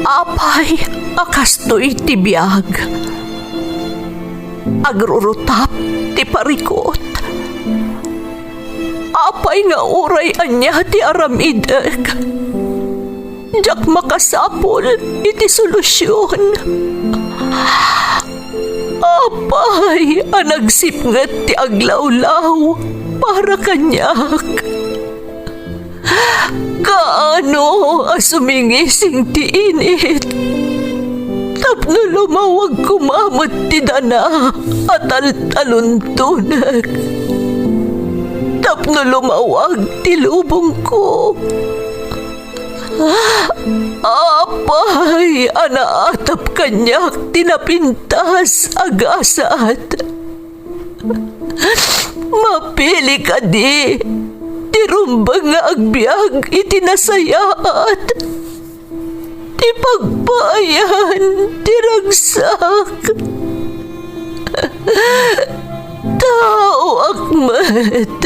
Apay, akastoy ti biyag. Agrurutap ti parikot. Apay nga uray anya ti aramideg. Jak makasapol iti solusyon. Apay, anagsipnget ti aglawlaw para kanyak. Kaano asumingising ti init. Tapno lumawag kumamot ti dana at taluntunak. Tapno lumawag ti lubong ko. Apay, anaatap kanyak tinapintas agasat. Mapili ka di. Tirumbang nga agbyag itinasayaat. Ti pagpayan, tiragsak. Tao akmat.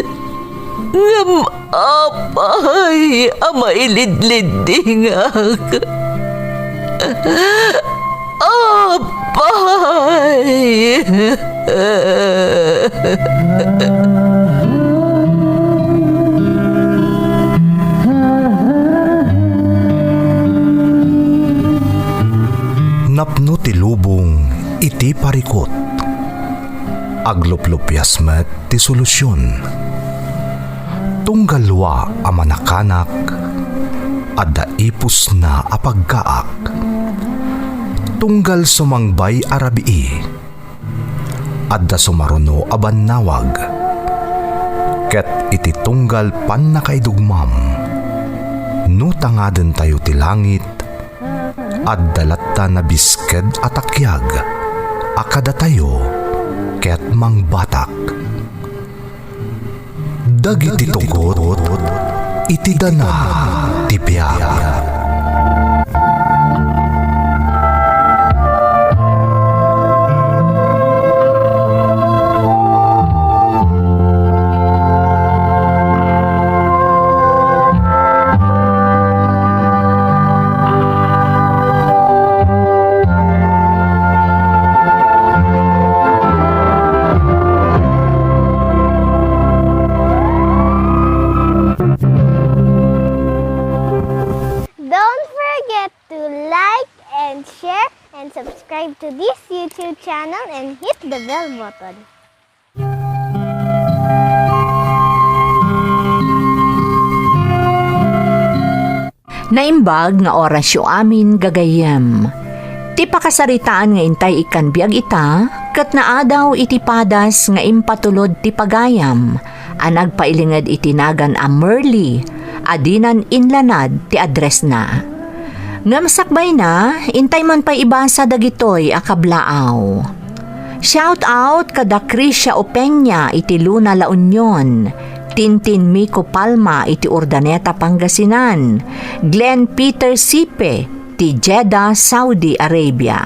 Ngam apay, amailidlidingak. Apay. Napno ti lubong iti parikot. Agluplupyas met ti solusyon. Tunggalwa a manakanak adda ipus na apagkaak. Tunggal sumangbay arabii adda sumaruno a bannawag. Ket iti tunggal pan nakaidugmam no tangaden tayo ti langit at dalatta na bisked at akyag, akada tayo, ket mangbatak. Dagiti tugot, iti dana, tibiyag. Subscribe to this YouTube channel and hit the bell button. Naimbag nga orasyo amin gagayem. Ti pakasaritaan nga intay ikan biag ita, kat naadaw iti padas nga impatulod ti pagayam, anag pailingad itinagan a Merly, adinan inlanad ti address na. Ngamsakbay na, intay man pa ibasa dagitoy akablaaw. Shout out kada Krisha Openya iti Luna La Union, Tintin Miko Palma iti Urdaneta Pangasinan, Glenn Peter Sipe ti Jeddah, Saudi Arabia.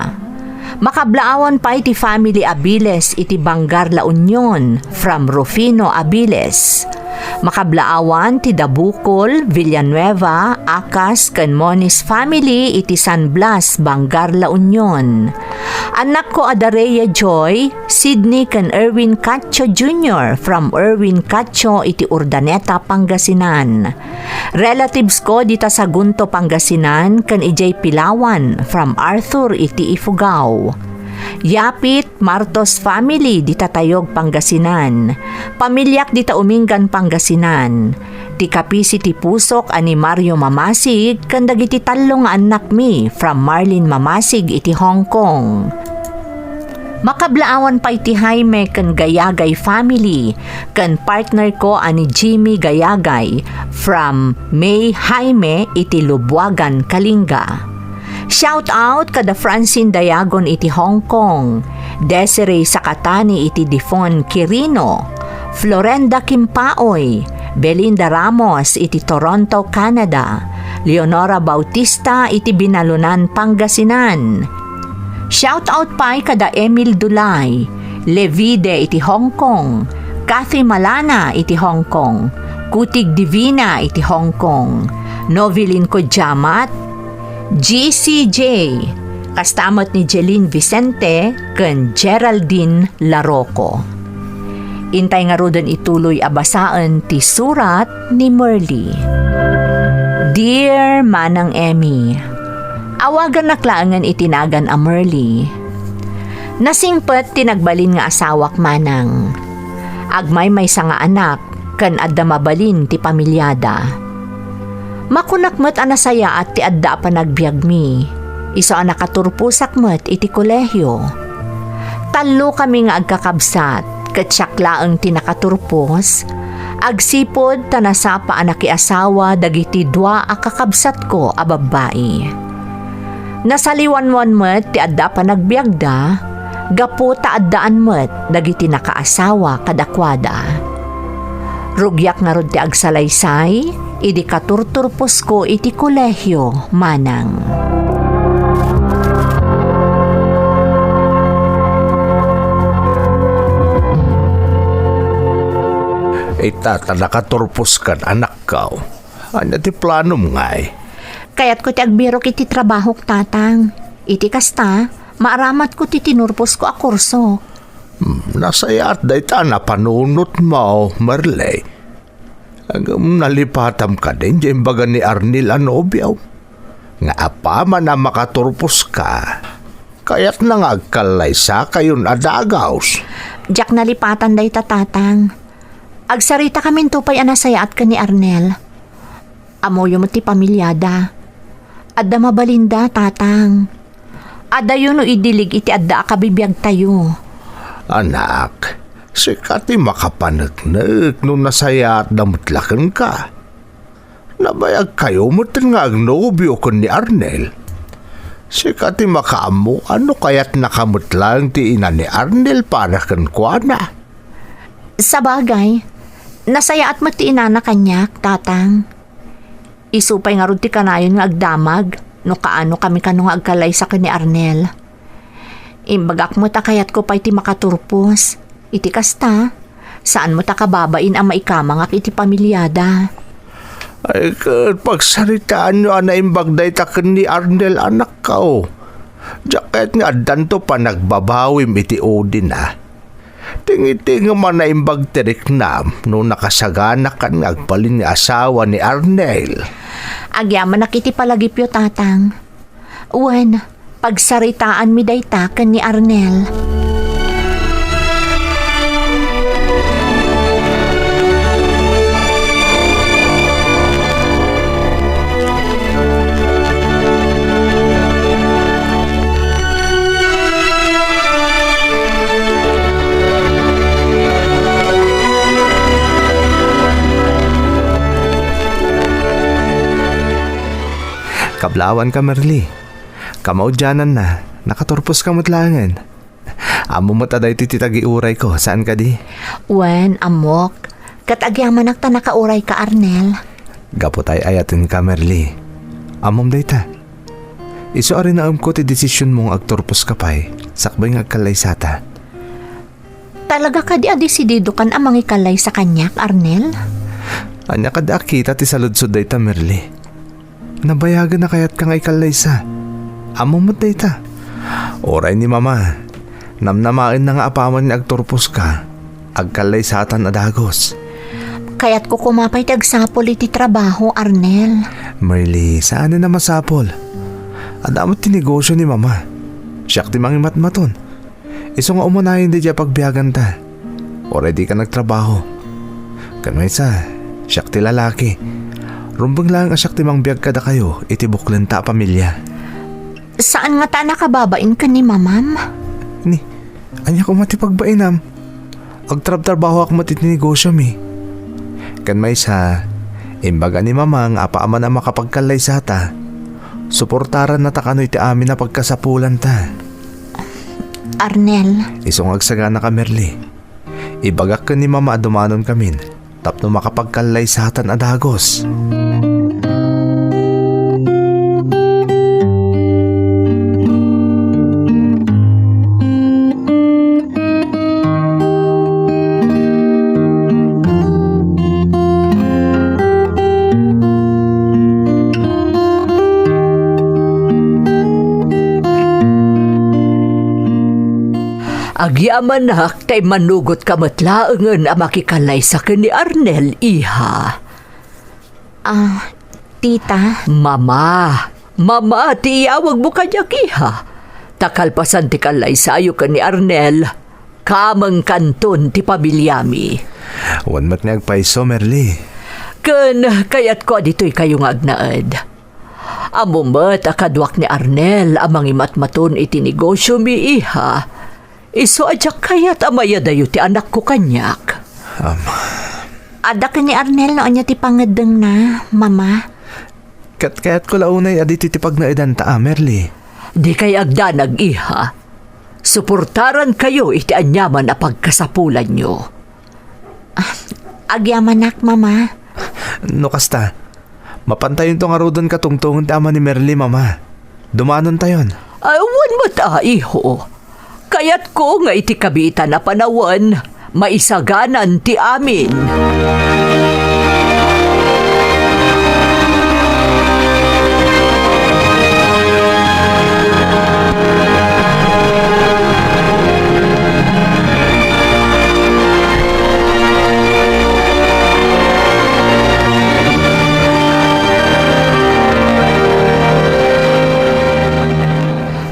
Makablaawan pa iti family Abiles iti Bangar La Union from Rufino Abiles. Makablaawan ti Dabukol, Villanueva, Akas, ken Moniz family iti San Blas, Bangar La Union. Anak ko Adareya Joy, Sydney ken Erwin Cacho Jr. from Erwin Cacho iti Urdaneta, Pangasinan. Relatives ko dita sa Gunto, Pangasinan ken Ijay Pilawan from Arthur iti Ifugao. Yapit Martos family dita Tayog, Pangasinan. Pamilyak dita Umingan, Pangasinan. Ti kapisi ti pusok ani Mario Mamasig ken dagiti tallo nga anak mi from Marlene Mamasig iti Hong Kong. Makablaawan pa iti Jaime ken Gayagay family ken partner ko ani Jimmy Gayagay from May Jaime iti Lubuagan, Kalinga. Shout out kada Francine Dayagon iti Hong Kong, Desiree Sakatani iti Difon Quirino, Florenda Kimpaoy, Belinda Ramos iti Toronto, Canada, Leonora Bautista iti Binalunan, Pangasinan. Shout out pa kada Emil Dulay, Levide iti Hong Kong, Kathy Malana iti Hong Kong, Kutig Divina iti Hong Kong, Novelin Kodjamat, GCJ, kastamat ni Jeline Vicente ken Geraldine Larocco. Intay nga rodon ituloy abasaan ti surat ni Merly. Dear Manang Emmy, awagan naklaangan itinagan a Merly. Nasingpet tinagbalin nga asawak manang. Agmay may nga anak, kan adda mabalin ti pamilyada. Makunakmet anasaya at ti adda pa nagbiag mi. Iso ang nakaturpusakmet iti kolehyo. Talo kami nga agkakabsat, katsakla ang tinakaturpos. Agsipod tanasapa anak asawa dagiti dua akakabsat ko a babae. Nasaliwanwan met ti adda pa nagbiagda, gapo ta addaan met dagiti nakaasawa kadakwada. Rugyak nga rod ti agsalaysay, idi katurturpos ko iti kolehyo manang. Tata nakaturpos kan anak ka. Ano ti plano mo nga eh? Kaya't ko ti agbirok iti trabaho tatang. Iti kasta, maaramat ko ti tinurpos ko a kurso. Nasaya at dayta na panunot mo, Marley. Hanggang nalipatam ka din, dyan baga ni Arnil Anobyaw. Nga apa man na makaturpos ka, kaya't nangagkalay sa kayon adagaws. Diyak nalipatan day tatang. Agsarita kami tupay anasayaat ka ni Arnel. Amoyo mo ti pamilyada. Adda mabalinda, tatang. Adda yun no idilig iti adda akabibiyag tayo. Anak, sikat ti makapanagnak nung nasayaat na mutlakan ka. Nabayag kayo mutin nga agnobyo ko ni Arnel. Sikat ti makaamu ano kaya't nakamutlang ti ina ni Arnel para kan kuana. Sa bagay, nasayaat mo ti inana kanyak, tatang. Isupay nga rod ti kanayon nga agdamag, no kaano kami kanong agkalay sa ni Arnel. Imbagak mo ta kayat ko pa'y ti makaturpos. Iti kasta, saan mo ta kababain ang maikamangak iti pamilyada? Ay, pagsaritaan nyo na imbagday taken ni Arnel anak ka o. Jaket nga danto pa nagbabawim iti Odin ha. Tingiting man na imbag tirik nam no nakasagana kan nga agbalin nga asawa ni Arnel. Agyaman nakiti palagipyo, tatang. Uwan, pagsaritaan mi dayta ken ni Arnel. Kablawan ka, Merly. Kamaudyanan na. Nakaturpos ka mutlangan. Amo mo taday titagi-uray ko. Saan ka di? Wen, amok. Katagyaman nakta nakauray ka, Arnel. Gapo tay ayatin ka, Merly. Amom day ta. Iso arin na ko ti desisyon mong agturpos ka pa'y. Sakbay nga agkalay sata. Talaga ka di adesidido kan amang ikalay sa kanyak, Arnel? Anya ka da kita ti saludsod day ta, Merly. Nabayagan na kaya't kang ikalay sa. Amom mo day ta. Oray ni mama. Namnamain na nga apaman ni agturpos ka. Agkalay satan adagos. Kaya't ko kumapay tagsapol iti trabaho, Arnel. Merly, saan na masapol? Adamot ti negosyo ni mama. Siyak ti mangimat-maton. Iso nga umunahin di dya pagbiyagan ta. Oray di ka nagtrabaho. Kanway sa, siyak ti lalaki. Rumbang lang asyak ti mangbiyag kada kayo, iti buklan ta pamilya. Saan nga ta nakababain ka ni mamam? Ni, anya ko matipagbainam. Agtrab-trabaho ako matitinegosyo mi. Kan may sa, imbaga ni mamang apaaman ang makapagkalay sa ta. Suportaran na takano iti amin na pagkasapulan ta. Arnel. Isong agsagana ka, Merly. Ibagak ka ni mama adumanon kamin. Tapno makapagkalay sa hatan adagos. Agyaman nak, tay manugot ka matlaangan ang makikalay sa ni Arnel, iha. Tita, Mama, tiyawag mo kanya, iha. Takalpasan ti kalay sayo ka ni Arnel. Kamang kanton ti pabilyami. Wan mat nga agpaiso, Merly. Kayat ko dito'y kayong agnaad. Amumat akadwak ni Arnel amang imatmaton iti negosyo mi, iha. Iso adyak kayat amaya dayo ti anak ko kanyak. ada ka ni Arnel no anya ti pangadeng na, mama. Kaya't ko launay aditi ti pagnaedan ta, Merly. Di kay agdanag, iha. Suportaran kayo iti anyaman a pagkasapulan nyo. Agyamanak, mama. No kasta, mapantayon tong arudon katungtungan ti ama ni Merly, mama. Dumanon tayon. Awan mata, iho. Kayat ko nga iti kabitan na panawan, maisaganan ti amin.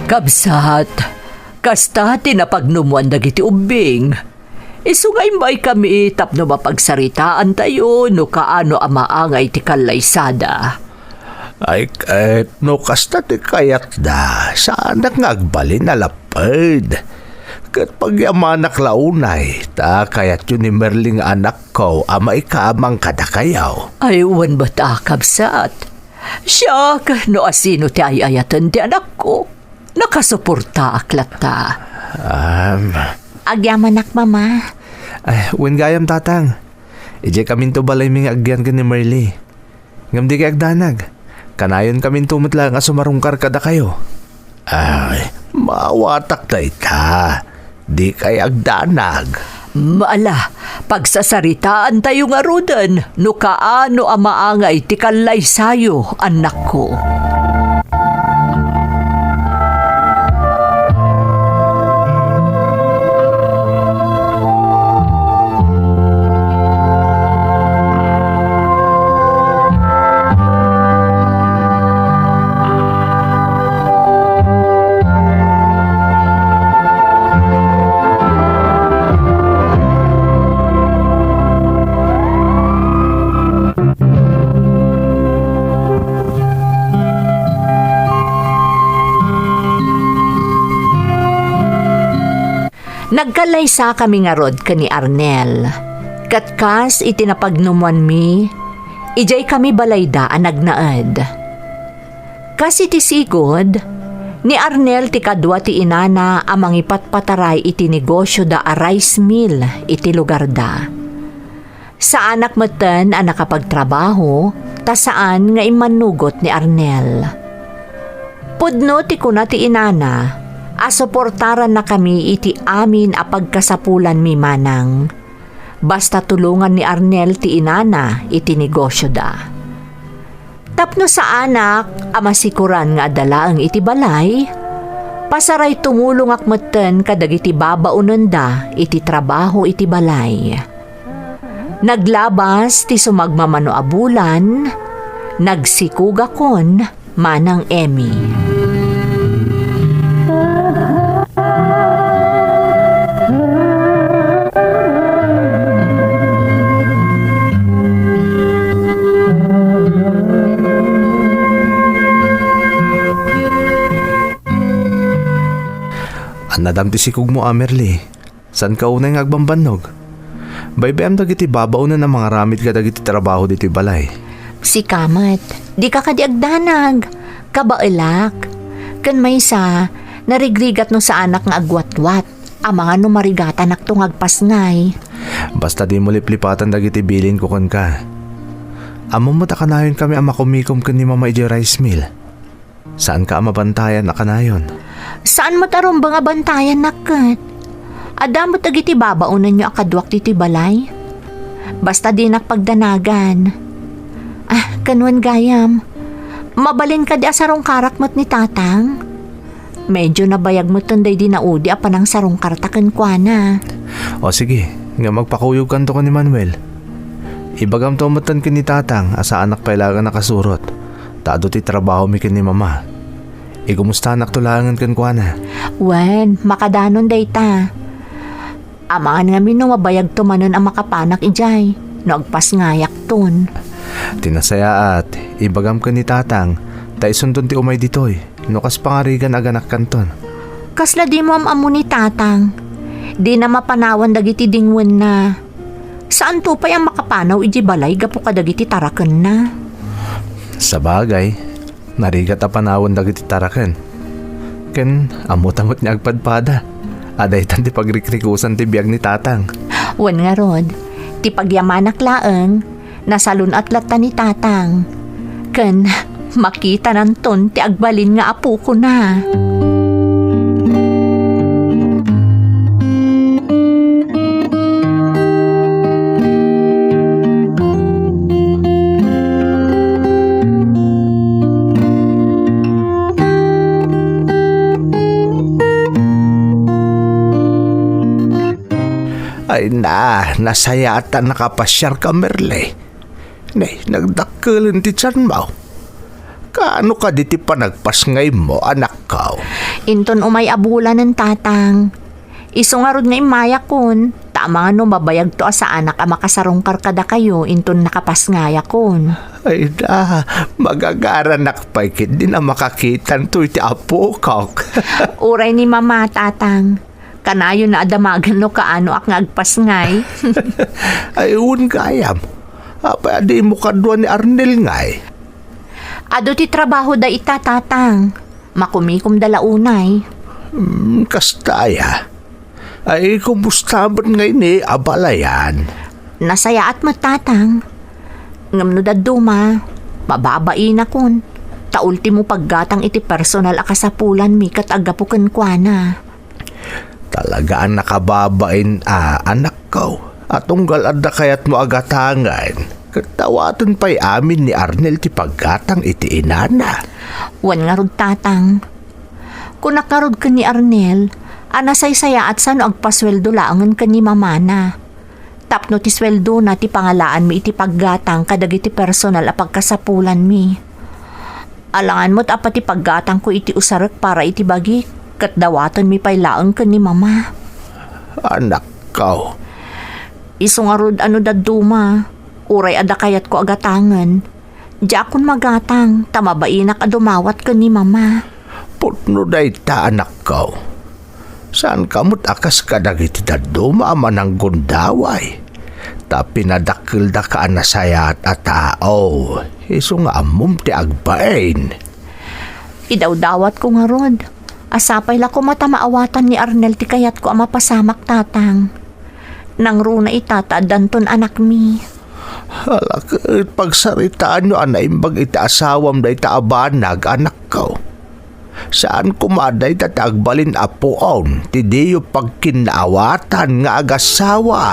Kabsat, kasta tinapagnumuan dagiti ubing. Isugay may kami tapno mapagsaritaan tayo no kaano amaangay ti kalaysada. Ay, no kasta ti kayat da, saan nga agbalin na lapad. Kat pagyamanak launay, ta kayat yun ni Merling anak ko, ama ikamang kadakayaw. Ay, wan ba ta, kabsat? Siyak, no asino ti ayayatan ti anak ko. Nakasuporta aklat ta. Agyamanak, mama. Ay, wen gayam tatang. Ije kamin to balay ming agyan ka ni Merly. Ngam di kay agdanag. Kanayon kamin tumutla nga sumarungkar kada kayo. Ay, mawatak na ita. Di kay agdanag. Maala, pagsasaritaan tayo nga rodan, no kaano amaangay ti kalay sayo, anak ko. Nagkalaysa kami nga rod ka ni Arnel. Katkas itinapagnuman mi, ijay kami balayda ang nagnaad. Kasi ti sigod, ni Arnel ti kadwa ti inana amang ipatpataray iti negosyo da a rice mill iti lugar da. Sa anak matan ang nakapagtrabaho, ta saan nga imanugot ni Arnel. Pudno ti kuna ti inana, asuportaran na kami iti amin a pagkasapulan mi manang. Basta tulungan ni Arnel ti inana iti negosyo da. Tapno sa anak, amasikuran nga adalaang iti balay, pasaray tumulong akmeten kadag iti babaunan da iti trabaho iti balay. Naglabas ti sumagmamano a bulan, nagsikugakon manang Emmy. Nadam ti sikog mo, Merly. San ka unay nga agbambanog? Baybayam dagiti babaw na ng mga ramit ka dagiti trabaho diti balay. Si Kamat, di ka kadiagdanag. Kabailak. Kan may sa, narigrigat no sa anak nga agwat-wat. Ang mga numarigatan aktong agpasngay. Basta di mo liplipatan dagiti bilin ko kon ka. Amo mo takanayon kami ang makumikom kan ni Mama iji rice mill. Saan ka mabantayan na kanayon? Saan mo tarong nga bantayan nakat? Adamot agiti babaunan nyo akadwak diti balay? Basta di nakpagdanagan. Kanwan gayam, mabalin ka di asarong karakmat ni tatang? Medyo nabayag mo tunday di naudi apa ng sarong kartakan kwa na. O sige, nga magpakuyog kanto ko ni Manuel. Ibagam to matan ni tatang asa anak kailangan nakasurot. Tado ti trabaho mi ni mama. Kumusta anak tulangan kan kwa na? Wen, makadanon day ta. Amangan nga no mabayag to manon ang makapanak ijay. Nagpas ngayak ton. Tinasaya at ibagam ni tatang tay sundon ti umay ditoy. Nukas pangarigan aganak kanton. Kasla di mo amo ni tatang. Di na mapanawan dagiti dingwen na. Saan to pa yung makapanaw iji balay gapo ka dagiti taraken na? Sa bagay, narigat a panawon dagiti taraken. Ken amot-amot niya agpadpada. Aday tan ti pagrikrikusan ti biyag ni tatang. Wen nga rod, ti pagyamanak laeng, nasalun at lata ni tatang. Ken, makita ng ton ti agbalin nga apo ko na. Ay nasaya ata nakapasyar ka Merle. Nagdakkelan ti tiyan mo. Kaano ka di ti panagpasngay mo anak ka? Inton umay abulan ng tatang. Iso nga rod nga imaya kun. Tama nga no mabayag to sa anak a makasarong karkada kayo inton nakapasngaya kun. Ay magagaranak pa ikit di na makakitan to iti apo kak. Uray ni mama tatang. Kanayo na adamagan no kaano ak nga agpasngay. Ayun kayam. Apa di mo kadwa ni Arnel ngay. Ado ti trabaho da ita tatang. Makumikom dalaunay. Kastaya. Ay kumusta ba ngay ni abalayan? Nasaya at matatang. Ngamno da duma. Mababain akon. Ta ultimo paggatang iti personal akasapulan mi kat agapuken kwa na. Talagaan nakababain anak ko. At unggal adda kayat mo agatangan. Katawaton pa'y amin ni Arnel ti paggatang iti inana. Wan nga rod tatang. Kung nakarod ka ni Arnel, anasaysaya at sano agpasweldo laangan ka ni mamana. Tapno ti sweldo na ti pangalaan mi iti paggatang kadag iti personal a pagkasapulan mi. Alangan mo't apat ti paggatang ko iti usarek para iti bagi. Kat dawaton mi pa'y laang ka ni mama. Anak ko. Iso nga rod ano daduma. Uray ada kayat ko agatangan. Di akon magatang. Tamabainak adumawat ka ni mama. Putno day ta anak ko. Saan kamot akas kadag iti daduma amanang gundaway. Ta pinadakil da ka anasayat at tao. Iso nga amum ti agbain. Idawdawat ko nga rod. Asapay la ko matamaawatan ni Arnel ti kayat ko ang mapasamak tatang. Nang runa itata danton anak mi. Halak, pagsaritaan nyo anaimbag ita asawam da ita abanag anak ko. Saan kumaday tatagbalin apoon ti diyo pagkinaawatan nga agasawa.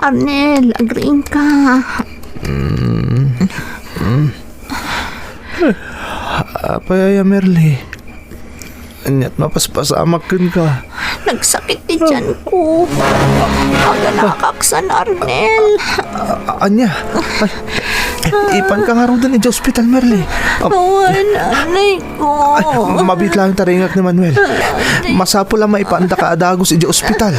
Arnel, agriin ka. Apaya Merle. Anyat mapaspasamak ka. Nagsakit ti tiyan ko. Aga nakakaksan, Arnel. Anya? Ipan ka nga rin doon sa ospital, Merle. Nanay ko. Mabit lang taringak ni Manuel. Masapo lang maipanda ka adagos sa ospital.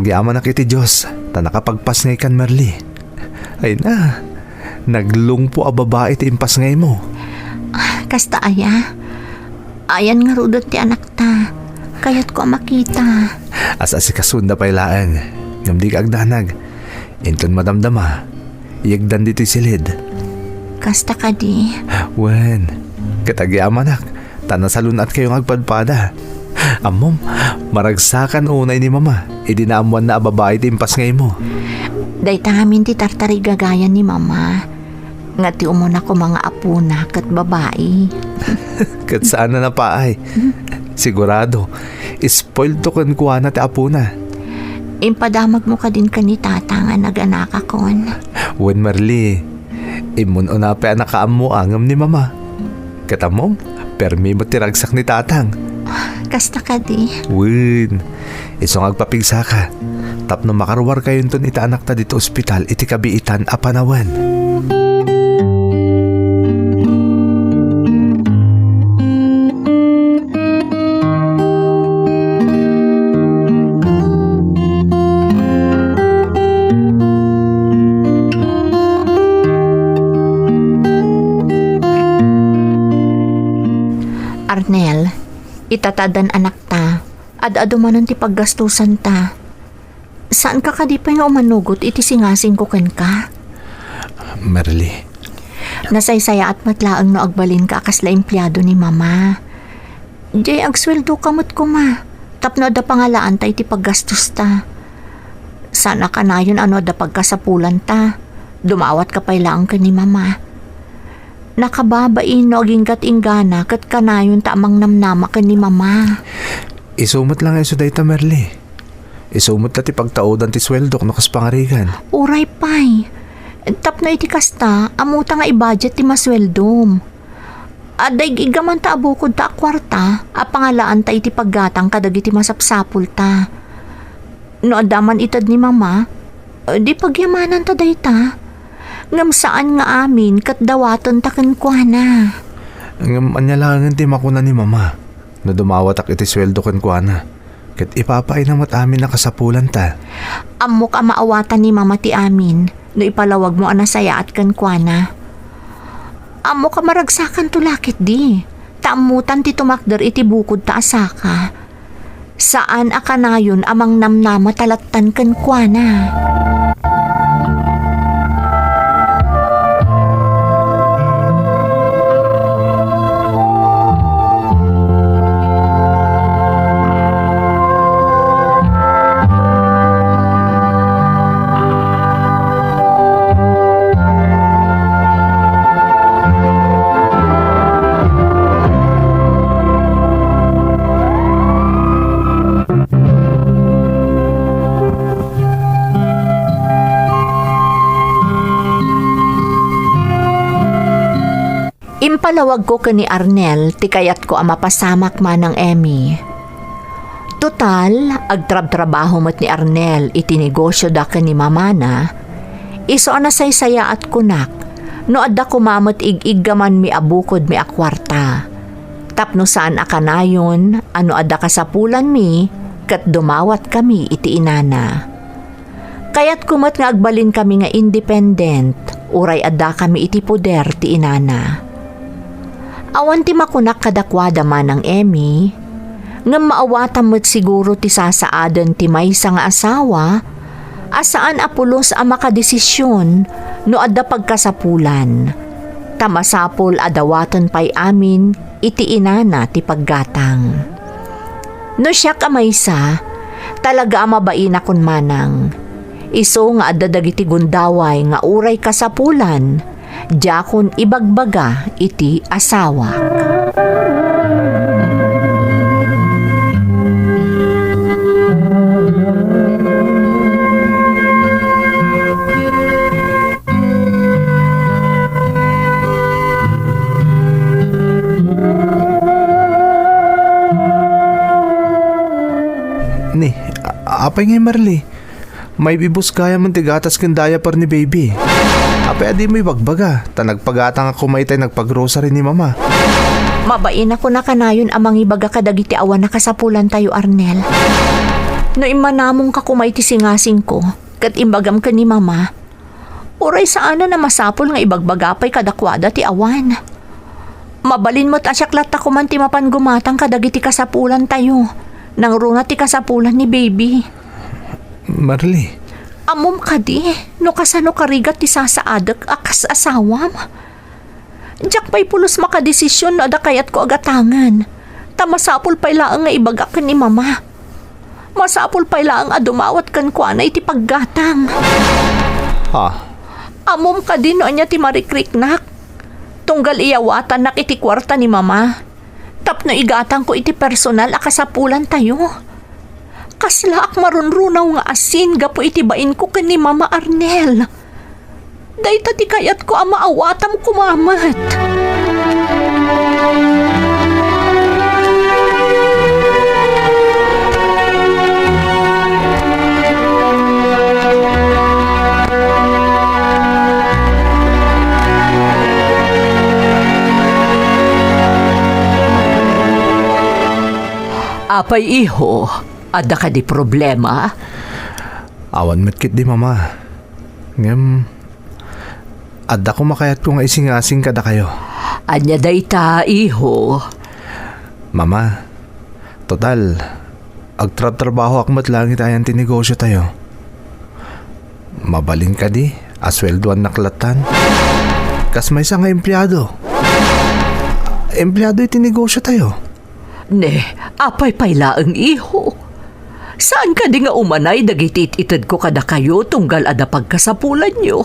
Agyaman na kiti Diyos, ta nakapagpas ngay kan Merly. Ay na, naglungpo a babae ti impas ngay mo. Kasta aya. Ayan nga rudot ti anak ta. Kayat ko makita. Asa si kasunda pailaan, ngam di ka agdanag. Inton madamdama, iyagdan dito'y silid. Kasta ka di. Wen, katagyamanak, tanasalunat kayong agpadpada. Amom, maragsakan unay ni mama, idinaamuan na babae ti impas ngay mo. Day tamin ti tartari gagayan ni mama. Nga ti umuna ko mga apuna kat babae. Kat saan na napaay. Sigurado, spoiled to kan kuha na ti apuna. Impadamag mo ka din ka ni tata nga nag-anaka kon. Wen Marli, imun unape anak kaam mo angam ni mama. Katamom, permi mo tiragsak ni tatang. Kasta ka di. Wen, isong agpapigsa ka. Tapno makarwar kayo ton ita anak ta dito ospital iti kabiitan a panawan. Arnel, itatadan anak ta, ad-ado manon ti paggastusan ta. Saan ka kadipay nga umanugot iti singasing ko ken ka? Marli, Nasaysaya at matlaang no agbalin ka kasla empleyado ni mama. Jay agsweldo kamot ko ma, tapno da pangalaan ta iti paggastos ta. Sana ka na yun ano da pagkasapulan ta, dumawat ka pay lang ka ni mama. Nakababain no aging katinggana kat kanayon ta amang namnama ka ni mama. isumot lang iso dayta Marli. Isumot na ti pagtaodan ti sweldo no kas pangarigan. Uray pay. Tapno iti kasta, amuta nga i-budget ti masweldom. Aday gigaman ta abukod ta kwarta, a pangalaan ta iti paggatang kadag iti masapsapul ta. No adaman itad ni mama, di pagyamanan ta dayta. Ngam saan nga amin kat dawaton ta kenkwana. Ngam anyalangan ti makuna ni mama. Na dumawatak iti sweldo kan kuana. Kat ipapain namat amin na kasapulan ta. Ammo ka maawatan ni mama ti amin, no ipalawag mo anasaya at kenkwana. Ammo ka maragsakan tulakit di. Taamutan ti tumakder iti bukod ta asaka. Saan akanayon amang namnama talatan kenkwana. Impalawag ko ni Arnel, tikayat ko ang mapasamak man ng Emmy. Total, agtrab-trabaho mo't ni Arnel, itinegosyo da ka ni mamana, iso anasaysaya at kunak, no adda kumamot ig-iggaman mi abukod mi akwarta. Tapno saan akanayon, ano adda kasapulan mi, kat dumawat kami iti inana. Kaya't kumot nga agbalin kami nga independent, uray adda kami iti poder ti inana. Awan ti makunak kadakwada man ng Emmy, nga maawatan mo't siguro ti sasaadan ti maysa nga asawa, asaan apulos ang makadesisyon no adda pagkasapulan. Tamasapol adawaton pay amin iti inana ti paggatang. No siya kamaysa, talaga amabain akon manang. Iso nga adda dagiti gundaway nga uray kasapulan, jakon ibagbaga iti asawa. Ni, apay ngay Marli. May bibus kaya man tigatas ken diaper ni baby. Apay adi may bagbaga. Ta nagpagatang ako may tay nagpag-grocery ni mama. Mabain ako na kanayon amang ibaga kadagiti awan na kasapulan tayo, Arnel. No imanamong ka kumay ti singasing ko, kat imbagam ka ni mama. Uray saan na masapol nga ibagbagapay kadakwada ti awan. Mabalin mo't asyaklat ta kuman ti mapan gumatang kadagiti kasapulan tayo. Nang runa ti kasapulan ni baby. Marley, Amom ka di, no kasano karigat ti sasaadak akas asawam. Diyak pa'y pulos makadesisyon na ada kayat ko agatangan. Tamasapol pa'y laang nga ibagak ka ni mama. Masapol pa'y laang adumawat kan kwa na iti paggatang. ha? Amom ka din no anya ti marikriknak. Tunggal iyawatan nak iti kwarta ni mama. Tapno igatang ko iti personal akasapulan tayo. Kasla ak marunrunaw nga asin gapo iti bain ko ken ni Mama Arnel. Dayta ti kayat ko ang maawatam kumamat. Apay iho, ada ka di problema? Awan matkit di mama. Ngem, adda ko makayat ko nga isingasing kada kayo. Anya dayta iho. Mama, total, agtrabaho akmat langit ayan tinegosyo tayo. Mabalin ka di, asweldoan naklatan. Kas may isa nga empleyado. Empleyado itinegosyo tayo. Ne, apay paylaang iho. Saan ka di nga umanay dagitit-itad ko kada kayo tunggal ada pagkasapulan nyo?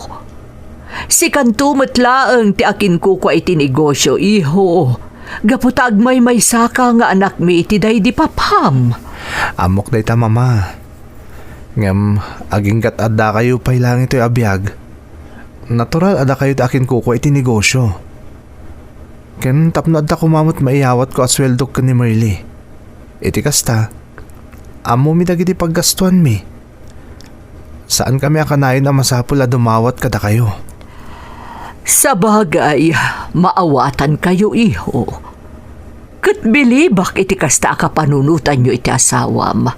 Si kantumot laang ti akin ko kwa itinegosyo iho. Gaputag may saka nga anak mi iti day di papam. Amok day ta mama. Ngam, aging kat adda kayo pay lang ito'y abiyag. Natural ada kayo ti akin ko kwa itinegosyo. Ken tapno adda kumamot maiyawat ko asweldo ka ni Marley. Iti kasta, amo mi dagiti paggastuan mi. Saan kami akanayon na masapul a dumawat kada kayo? Sa bagay, maawatan kayo iho. Kat bilibak iti kasta kapanunutan nyo iti asawam.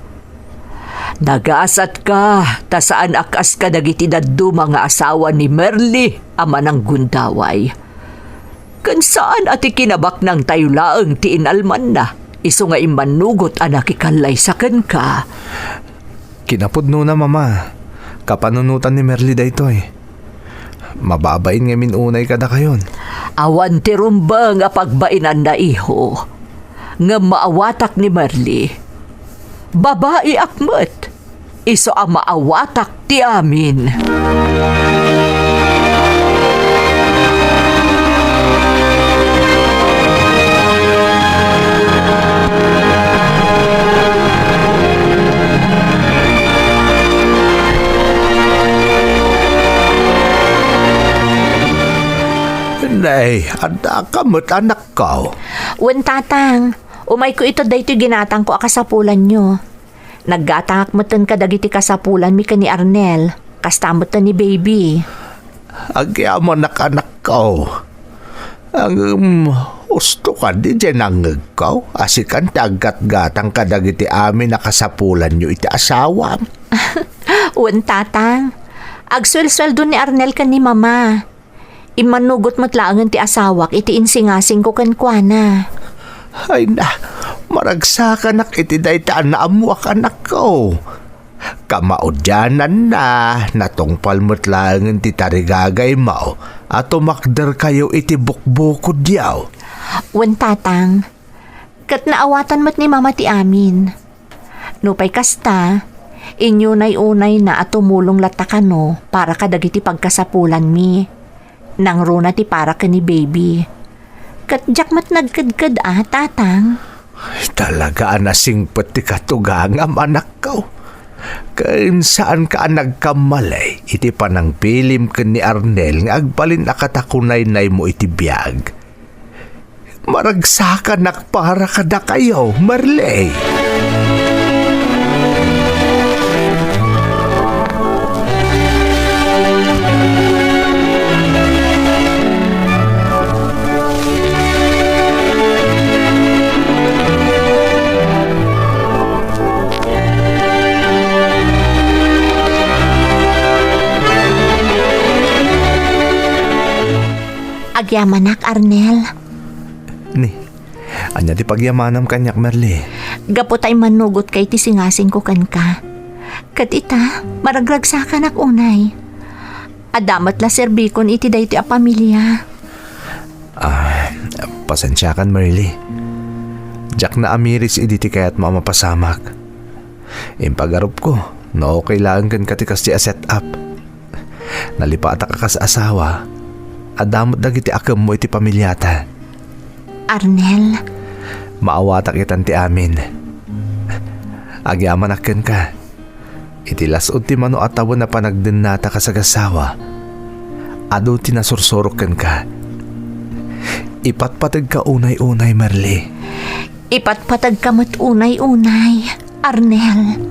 Nagasat ka, ta saan akas ka dagiti daddu mga asawa ni Merly, ama ng gundaway. Kan saan ati kinabak ng tayo laang ti inalman na, iso nga imanugot anak ikalay sa ken ka. Kinapudno na mama. Kapanunutan ni Merly daytoy. Mababain nga minunay kada kayon. Awan ti rumba nga pagbainan na iho. Nga maawatak ni Merly. Babae akmet. Iso ang maawatak ti amin. Nay, anda ka mo't anak ko. Wen tatang, umay ko ito daytoy ginatang ko akasapulan nyo. Naggatang akmatan ka dagiti kasapulan mi ka ni Arnel. Kastamot na ni baby. Agyaman anak ko. Ang gusto ka di dyan ang ko. Asikan tagat-gatang ka dagiti amin nakasapulan nyo iti asawam. Wen tatang, agswel-sweldo ni Arnel ka ni mama. Imanugot mo't laangan ti asawak iti insingasing ko kankwana. Ay na, maragsakan iti daytaan na amuak anak ko. Kamaudyanan na, natungpal mo't laangan ti tarigagay mo, at umakder kayo iti bukbukod yaw. Wen tatang, kat naawatan mo't ni mama ti amin. Nupay kasta, inyo unay na at tumulong latakano para kadagiti pagkasapulan mi. Nang runa ti para ka ni baby. Kat jakmat nagkadkad tatang. Ay, talaga anasing pati katugangam anak ko. Kain saan ka nagkamalay, iti panang pilim ka ni Arnel nga agbalin akatakunay-nay mo iti biyag. Maragsakan nakpara kada kayo, Marley. Agyamanak, Arnel. Ni, anya ti pagyamanam kanyak Merli. Gaputay manugot kay ti singasing ko kan ka. Kat ita, maragragsakan ak unay. Adamat la serbikon iti dayti a pamilya. Pasensya kan Merli. Jack na amiris iditi kaya't mamapasamak. Impagarup ko, no kailangan kan katikas di a set up. Nalipata ka kas asawa, adamot dagiti akam mo iti pamilyata. Arnel, Maawatak itan ti amin. Agyaman akin ka. Iti lasod ti mano atawon na panagdennata ka sa gasawa. Ado ti nasursuroken ka. Ipatpatag ka unay-unay, Merli. ipatpatag kamot unay-unay, Arnel.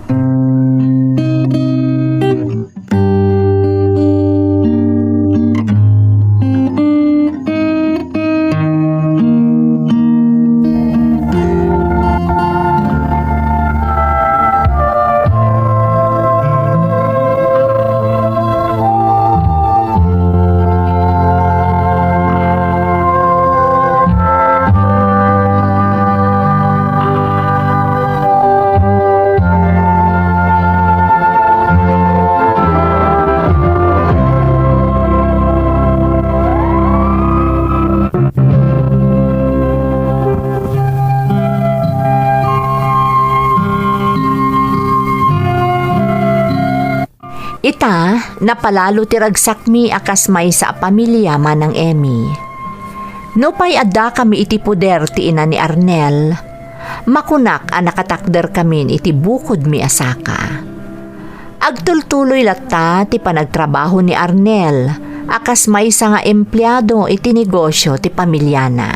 Ita, napalalo ti ragsak mi akas may sa pamilya manang Emmy. No pay adda kami iti puder ti ina ni Arnel, makunak a nakatakder kami iti bukod mi asaka. Agtultuloy latta ti panagtrabaho ni Arnel, akas may nga empleyado iti negosyo ti pamilyana.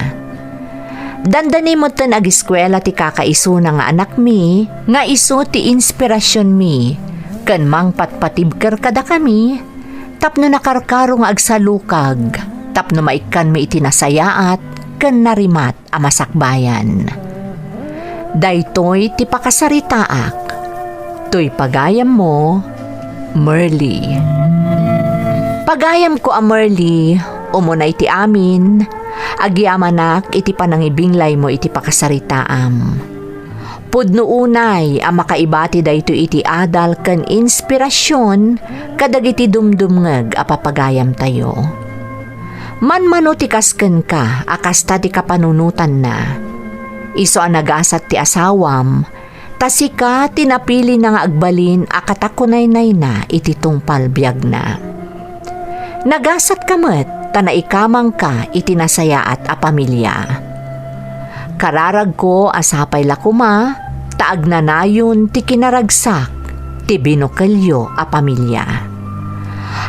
Dandani mo tan agiskwela ti kakaiso na nga anak mi, nga iso ti inspirasyon mi, kan mang patpatibker kada kami, tapno nakarkaro nga agsalukag, tapno maikan mi itinasayaat, kan narimat a masakbayan. Daytoy ti pakasaritaak, to'y pagayam mo, Merli. Pagayam ko a Merli, umunay ti amin, agyamanak iti panangibinglay mo iti pakasaritaam. Pudno unay ang makaibati dayto iti adal ken inspirasyon kadagiti dumdumngeg a papagayam tayo. Manmano ti kasken ka akasta ti kapanunutan na. Iso ang nagasat ti asawam, tasika tinapili na nga agbalin a katakunaynay na iti tungpal biag na. Nagasat kamet tanaikamang ka iti nasayaat a pamilya. Kararag ko asapay lakuma, taag na nayon ti kinaragsak, ti binukelyo a pamilya.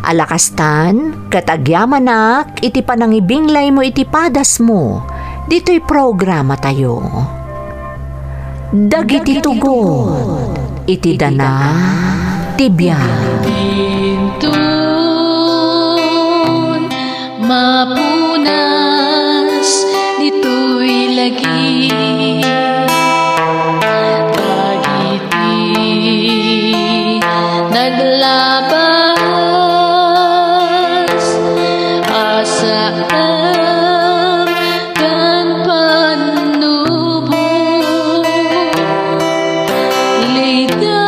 Alakastan, katagyamanak, iti panangibinglay mo iti padas mo, dito'y programa tayo. Dagiti tugon, iti dana, tibiyag. Bintun, mapunas, dito'y lagi. Dagiti naglabas, asaan kan panubo. Ligay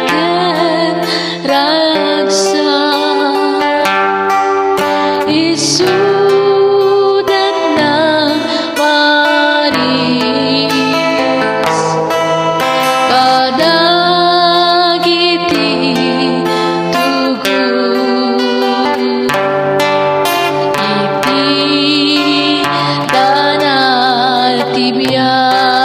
kan ragsak, isudat ng Paris. Kadagiti tugon, iti danal tibiyag.